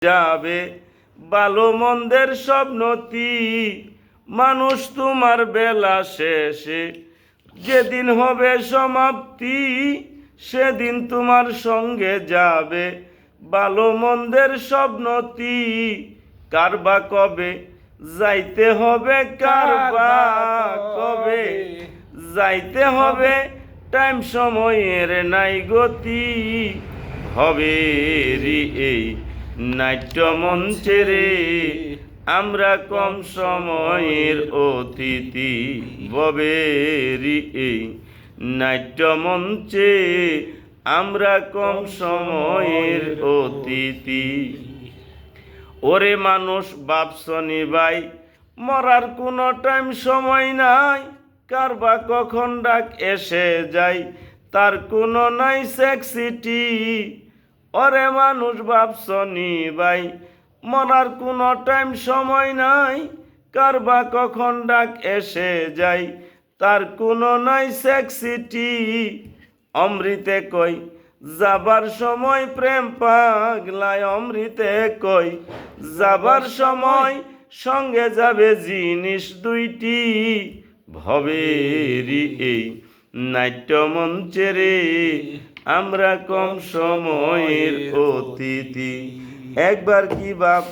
যাবে ভালো মন্দের সব নতি। মানুষ তোমার বেলা শেষে যেদিন হবে সমাপ্তি, সেদিন তোমার সঙ্গে যাবে ভালো মন্দের সব নতি। কারবা কবে যাইতে হবে, কারবা কবে যাইতে হবে, টাইম সময়ের নাই গতি। হবে রি এই নাট্য মঞ্চেরে আমরা কম সময়ের অতিথি। ববেরি এই নাট্য মঞ্চে আমরা কম সময়ের অতিথি। ওরে মানুষ ভাবছনি ভাই, মরার কোনো টাইম সময় নাই। কারবা কখন ডাক এসে যায়, তার কোনো নাই সেক্সিটি। ওরে মানুষ ভাবছনি ভাই, মরার কোনো টাইম সময় নাই। কারবা কখন ডাক এসে যায়, তার কোনো নাই সেক্সিটি। অমৃতে কই যাবার সময় প্রেম পাগলায়, অমৃতে কই যাবার সময় সঙ্গে যাবে জিনিস দুইটি। ভবেরি এই নাট্য মঞ্চেরে আমরা কম সময়ের অতিথি। একবার কি বাপ